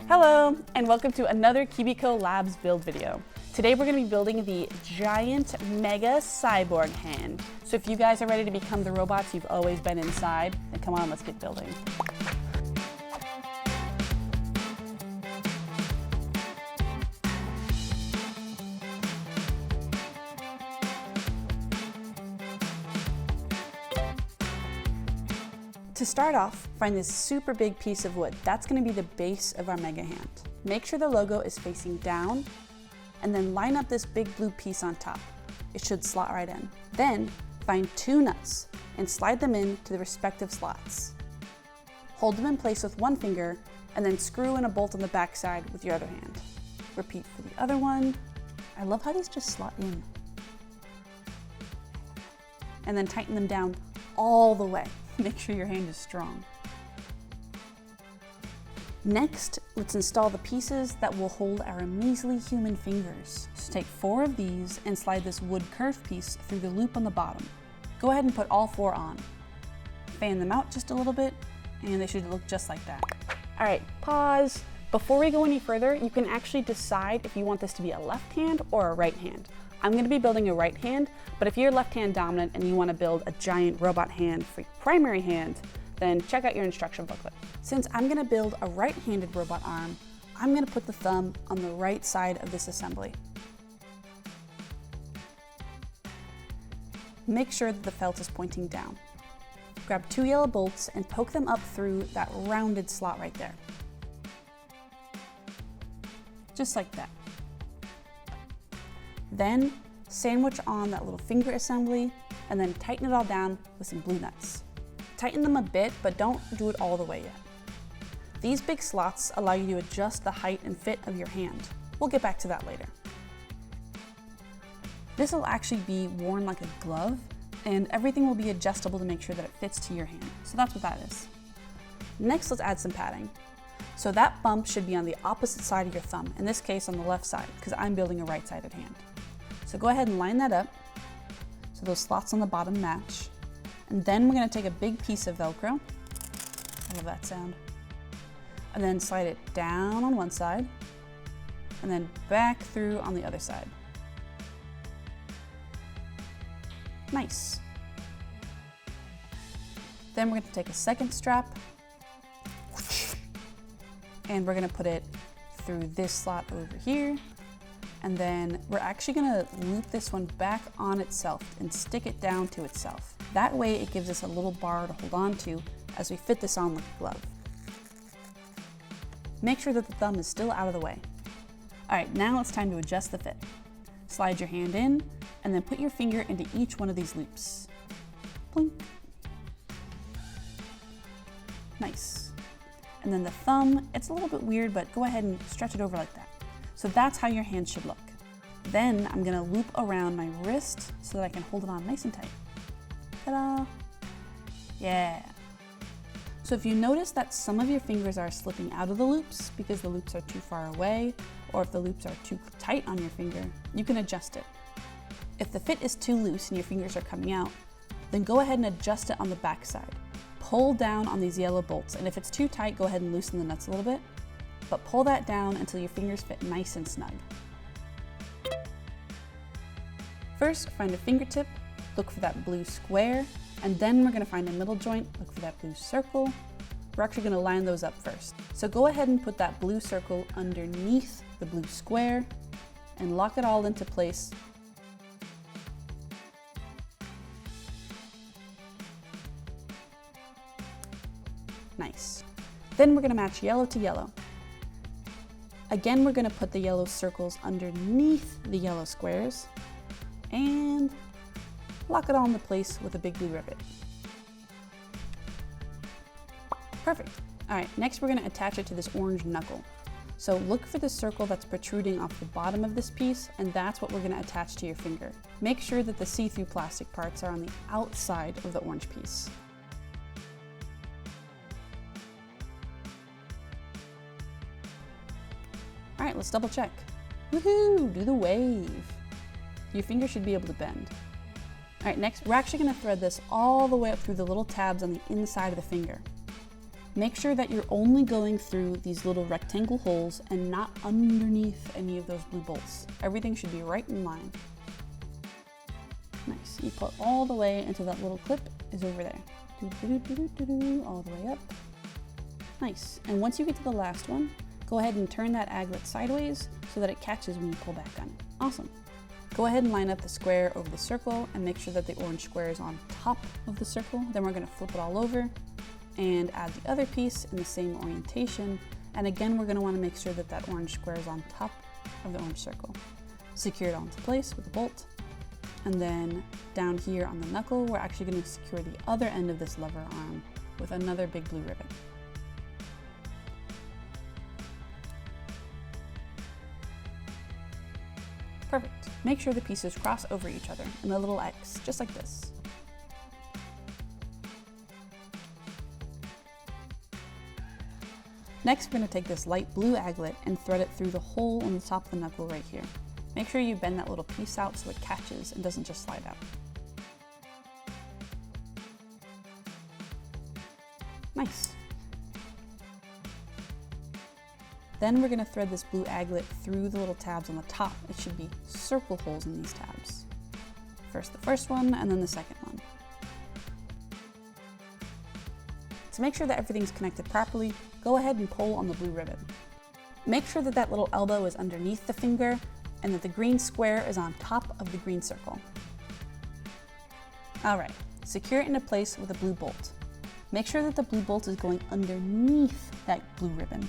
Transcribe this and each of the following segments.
Hello, and welcome to another KiwiCo Labs build video. Today we're going to be building the giant mega cyborg hand. So if you guys are ready to become the robots you've always been inside, then come on, let's get building. To start off, find this super big piece of wood. That's going to be the base of our mega hand. Make sure the logo is facing down, and then line up this big blue piece on top. It should slot right in. Then find 2 nuts and slide them into the respective slots. Hold them in place with one finger, and then screw in a bolt on the back side with your other hand. Repeat for the other one. I love how these just slot in. And then tighten them down all the way. Make sure your hand is strong. Next, let's install the pieces that will hold our measly human fingers. So take 4 of these and slide this wood curved piece through the loop on the bottom. Go ahead and put all 4 on. Fan them out just a little bit, and they should look just like that. All right, pause. Before we go any further, you can actually decide if you want this to be a left hand or a right hand. I'm going to be building a right hand, but if you're left hand dominant and you want to build a giant robot hand for your primary hand, then check out your instruction booklet. Since I'm going to build a right-handed robot arm, I'm going to put the thumb on the right side of this assembly. Make sure that the felt is pointing down. Grab 2 yellow bolts and poke them up through that rounded slot right there. Just like that. Then sandwich on that little finger assembly and then tighten it all down with some blue nuts. Tighten them a bit, but don't do it all the way yet. These big slots allow you to adjust the height and fit of your hand. We'll get back to that later. This will actually be worn like a glove, and everything will be adjustable to make sure that it fits to your hand. So that's what that is. Next, let's add some padding. So that bump should be on the opposite side of your thumb, in this case on the left side, because I'm building a right-sided hand. So go ahead and line that up so those slots on the bottom match. And then we're going to take a big piece of Velcro. I love that sound. And then slide it down on one side and then back through on the other side. Nice. Then we're going to take a second strap and we're going to put it through this slot over here. And then we're actually going to loop this one back on itself and stick it down to itself. That way it gives us a little bar to hold on to as we fit this on like a glove. Make sure that the thumb is still out of the way. All right, now it's time to adjust the fit. Slide your hand in and then put your finger into each one of these loops. Blink. Nice. And then the thumb, it's a little bit weird, but go ahead and stretch it over like that. So that's how your hand should look. Then I'm gonna loop around my wrist so that I can hold it on nice and tight. Ta-da! Yeah. So if you notice that some of your fingers are slipping out of the loops because the loops are too far away, or if the loops are too tight on your finger, you can adjust it. If the fit is too loose and your fingers are coming out, then go ahead and adjust it on the back side. Pull down on these yellow bolts, and if it's too tight, go ahead and loosen the nuts a little bit, but pull that down until your fingers fit nice and snug. First, find a fingertip, look for that blue square, and then we're gonna find a middle joint, look for that blue circle. We're actually gonna line those up first. So go ahead and put that blue circle underneath the blue square and lock it all into place. Nice. Then we're gonna match yellow to yellow. Again, we're gonna put the yellow circles underneath the yellow squares and lock it all into place with a big blue rivet. Perfect. All right, next we're gonna attach it to this orange knuckle. So look for the circle that's protruding off the bottom of this piece, and that's what we're gonna attach to your finger. Make sure that the see-through plastic parts are on the outside of the orange piece. All right, let's double check. Woohoo, do the wave. Your finger should be able to bend. All right, next, we're actually gonna thread this all the way up through the little tabs on the inside of the finger. Make sure that you're only going through these little rectangle holes and not underneath any of those blue bolts. Everything should be right in line. Nice, you put all the way until that little clip is over there. All the way up. Nice, and once you get to the last one, go ahead and turn that aglet sideways so that it catches when you pull back on it. Awesome. Go ahead and line up the square over the circle and make sure that the orange square is on top of the circle. Then we're gonna flip it all over and add the other piece in the same orientation. And again, we're gonna wanna make sure that that orange square is on top of the orange circle. Secure it onto place with a bolt. And then down here on the knuckle, we're actually gonna secure the other end of this lever arm with another big blue ribbon. Perfect. Make sure the pieces cross over each other in a little X, just like this. Next, we're going to take this light blue aglet and thread it through the hole on the top of the knuckle right here. Make sure you bend that little piece out so it catches and doesn't just slide out. Nice. Then we're going to thread this blue aglet through the little tabs on the top. It should be circle holes in these tabs. First the first one and then the second one. To make sure that everything's connected properly, go ahead and pull on the blue ribbon. Make sure that that little elbow is underneath the finger and that the green square is on top of the green circle. All right, secure it into place with a blue bolt. Make sure that the blue bolt is going underneath that blue ribbon.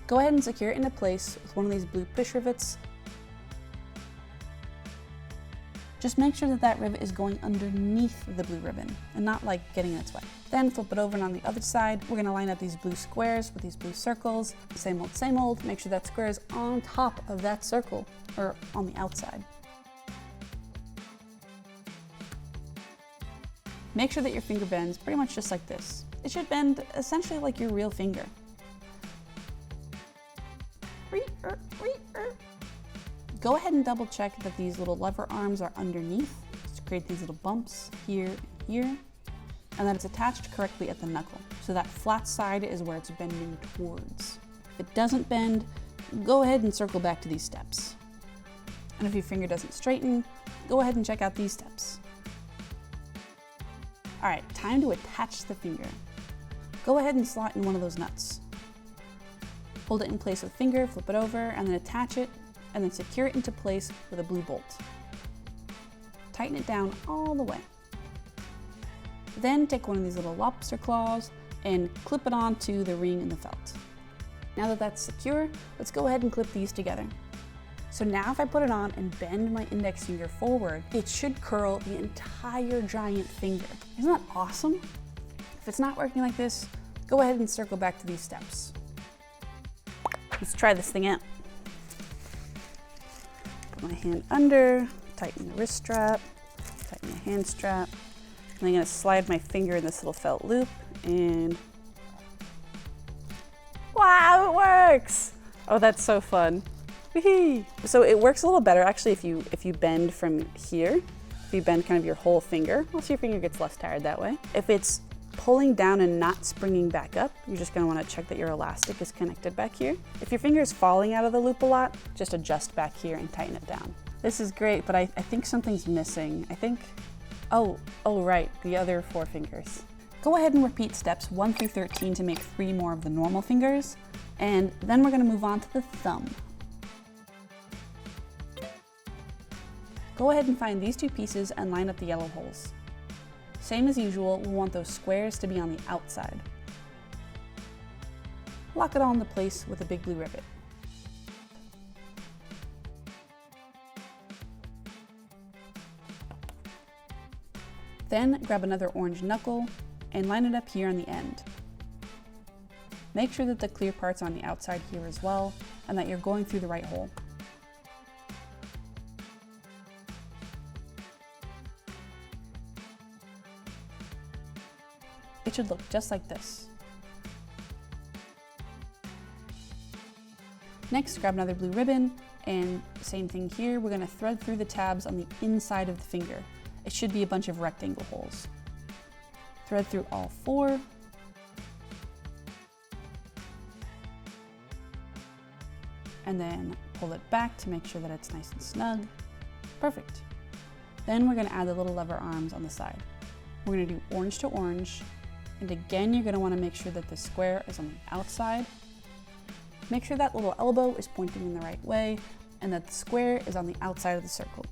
Go ahead and secure it into place with one of these blue push rivets. Just make sure that that rivet is going underneath the blue ribbon and not like getting in its way. Then flip it over and on the other side, we're gonna line up these blue squares with these blue circles. Same old, make sure that square is on top of that circle or on the outside. Make sure that your finger bends pretty much just like this. It should bend essentially like your real finger. Go ahead and double check that these little lever arms are underneath to create these little bumps here and here, and that it's attached correctly at the knuckle. So that flat side is where it's bending towards. If it doesn't bend, go ahead and circle back to these steps. And if your finger doesn't straighten, go ahead and check out these steps. All right, time to attach the finger. Go ahead and slot in one of those nuts. Hold it in place with finger, flip it over, and then attach it, and then secure it into place with a blue bolt. Tighten it down all the way. Then take one of these little lobster claws and clip it onto the ring in the felt. Now that that's secure, let's go ahead and clip these together. So now if I put it on and bend my index finger forward, it should curl the entire giant finger. Isn't that awesome? If it's not working like this, go ahead and circle back to these steps. Let's try this thing out. Put my hand under, tighten the wrist strap, tighten the hand strap. And I'm gonna slide my finger in this little felt loop and wow, it works! Oh, that's so fun. Whee! So it works a little better actually if you bend from here, if you bend kind of your whole finger, well, so your finger gets less tired that way. If it's pulling down and not springing back up, you're just gonna wanna check that your elastic is connected back here. If your finger is falling out of the loop a lot, just adjust back here and tighten it down. This is great, but I think something's missing. I think, oh right, the other 4 fingers. Go ahead and repeat steps 1 through 13 to make 3 more of the normal fingers, and then we're gonna move on to the thumb. Go ahead and find these 2 pieces and line up the yellow holes. Same as usual, we want those squares to be on the outside. Lock it all into place with a big blue rivet. Then grab another orange knuckle and line it up here on the end. Make sure that the clear part's on the outside here as well, and that you're going through the right hole. It should look just like this. Next, grab another blue ribbon, and same thing here, we're gonna thread through the tabs on the inside of the finger. It should be a bunch of rectangle holes. Thread through all 4, and then pull it back to make sure that it's nice and snug. Perfect. Then we're gonna add the little lever arms on the side. We're gonna do orange to orange, and again, you're gonna wanna make sure that the square is on the outside. Make sure that little elbow is pointing in the right way, and that the square is on the outside of the circle.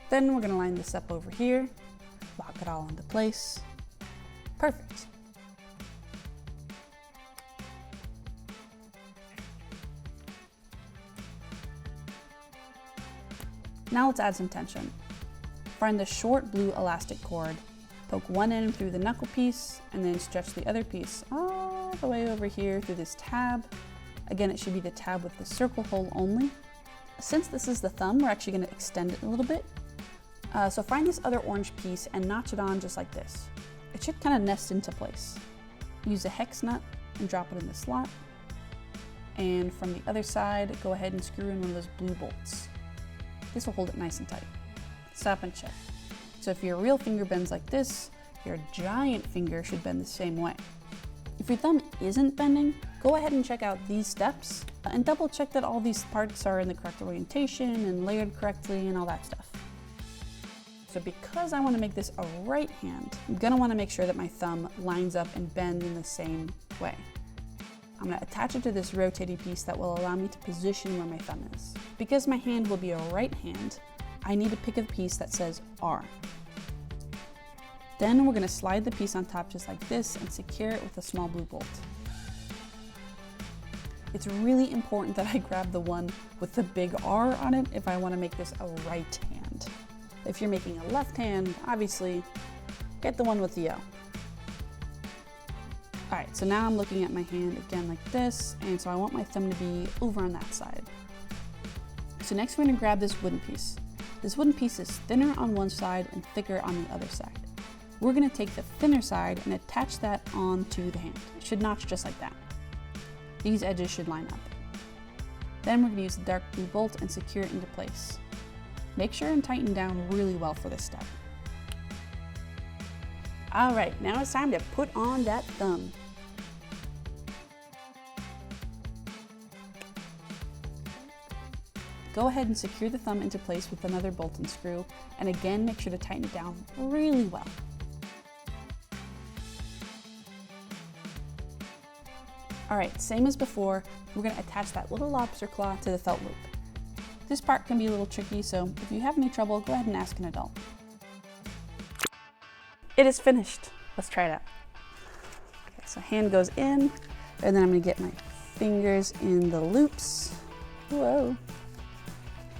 Then we're gonna line this up over here, lock it all into place. Perfect. Now let's add some tension. Find the short blue elastic cord, poke one end through the knuckle piece, and then stretch the other piece all the way over here through this tab. Again, it should be the tab with the circle hole only. Since this is the thumb, we're actually gonna extend it a little bit. So find this other orange piece and notch it on just like this. It should kind of nest into place. Use a hex nut and drop it in the slot. And from the other side, go ahead and screw in one of those blue bolts. This will hold it nice and tight. Stop and check. So if your real finger bends like this, your giant finger should bend the same way. If your thumb isn't bending, go ahead and check out these steps and double check that all these parts are in the correct orientation and layered correctly and all that stuff. So because I want to make this a right hand, I'm going to want to make sure that my thumb lines up and bends in the same way. I'm going to attach it to this rotating piece that will allow me to position where my thumb is. Because my hand will be a right hand, I need to pick a piece that says R. Then we're going to slide the piece on top just like this and secure it with a small blue bolt. It's really important that I grab the one with the big R on it if I want to make this a right hand. If you're making a left hand, obviously, get the one with the O. All right, so now I'm looking at my hand again like this, and so I want my thumb to be over on that side. So next we're gonna grab this wooden piece. This wooden piece is thinner on one side and thicker on the other side. We're gonna take the thinner side and attach that onto the hand. It should notch just like that. These edges should line up. Then we're gonna use the dark blue bolt and secure it into place. Make sure and tighten down really well for this step. All right, now it's time to put on that thumb. Go ahead and secure the thumb into place with another bolt and screw, and again, make sure to tighten it down really well. All right, same as before, we're gonna attach that little lobster claw to the felt loop. This part can be a little tricky, so if you have any trouble, go ahead and ask an adult. It is finished. Let's try it out. Okay, so hand goes in, and then I'm gonna get my fingers in the loops. Whoa.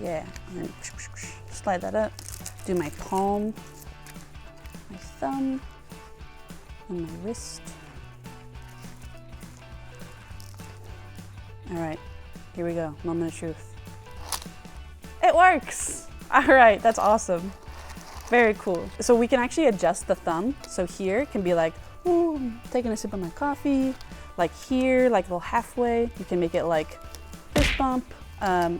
Yeah, and then slide that up. Do my palm, my thumb, and my wrist. All right, here we go, moment of truth. It works! All right, that's awesome. Very cool. So we can actually adjust the thumb. So here it can be like, ooh, I'm taking a sip of my coffee. Like here, like a little halfway. You can make it like fist bump,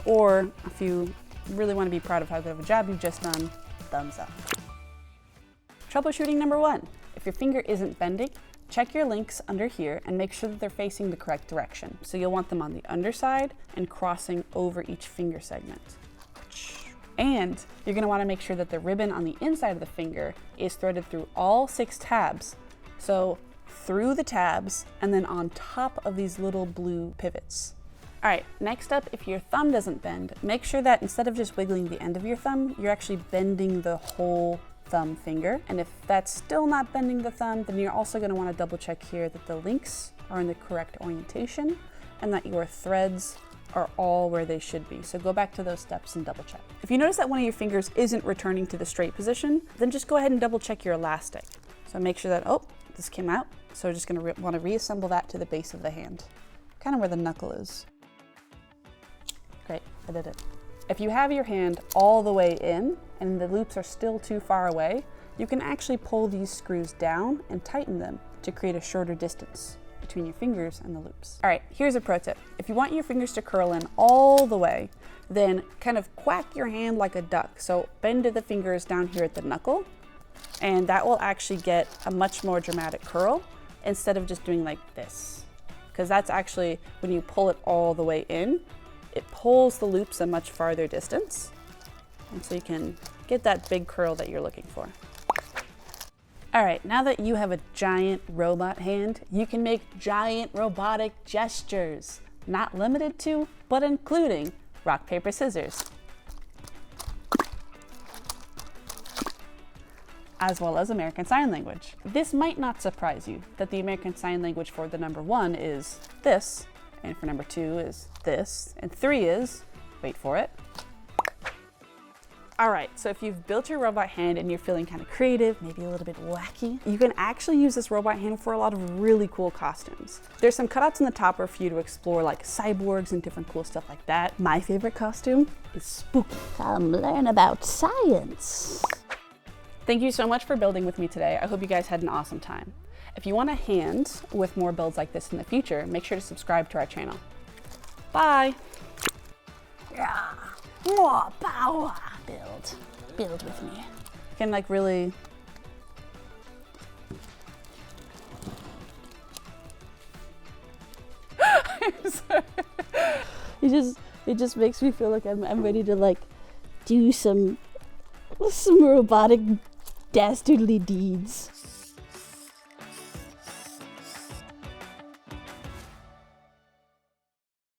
or if you really want to be proud of how good of a job you've just done, thumbs up. Troubleshooting number 1. If your finger isn't bending, check your links under here and make sure that they're facing the correct direction. So you'll want them on the underside and crossing over each finger segment. And you're going to want to make sure that the ribbon on the inside of the finger is threaded through all 6 tabs. So through the tabs and then on top of these little blue pivots. All right, next up, if your thumb doesn't bend, make sure that instead of just wiggling the end of your thumb, you're actually bending the whole thumb finger. And if that's still not bending the thumb, then you're also going to want to double check here that the links are in the correct orientation and that your threads are all where they should be. So go back to those steps and double check. If you notice that one of your fingers isn't returning to the straight position, then just go ahead and double check your elastic. So make sure that, oh, this came out. So we're just gonna want to reassemble that to the base of the hand, kind of where the knuckle is. Great, I did it. If you have your hand all the way in and the loops are still too far away, you can actually pull these screws down and tighten them to create a shorter distance. between your fingers and the loops. All right, here's a pro tip. If you want your fingers to curl in all the way, then kind of quack your hand like a duck. So bend the fingers down here at the knuckle, and that will actually get a much more dramatic curl instead of just doing like this. Because that's actually, when you pull it all the way in, it pulls the loops a much farther distance. And so you can get that big curl that you're looking for. All right, now that you have a giant robot hand, you can make giant robotic gestures. Not limited to, but including rock, paper, scissors. As well as American Sign Language. This might not surprise you that the American Sign Language for the number 1 is this, and for number 2 is this, and 3 is, wait for it. All right, so if you've built your robot hand and you're feeling kind of creative, maybe a little bit wacky, you can actually use this robot hand for a lot of really cool costumes. There's some cutouts in the topper for you to explore, like cyborgs and different cool stuff like that. My favorite costume is spooky. Come learn about science. Thank you so much for building with me today. I hope you guys had an awesome time. If you want a hand with more builds like this in the future, make sure to subscribe to our channel. Bye. Yeah. More power. Build with me. You can like really I'm sorry. It just makes me feel like I'm ready to like do some robotic dastardly deeds.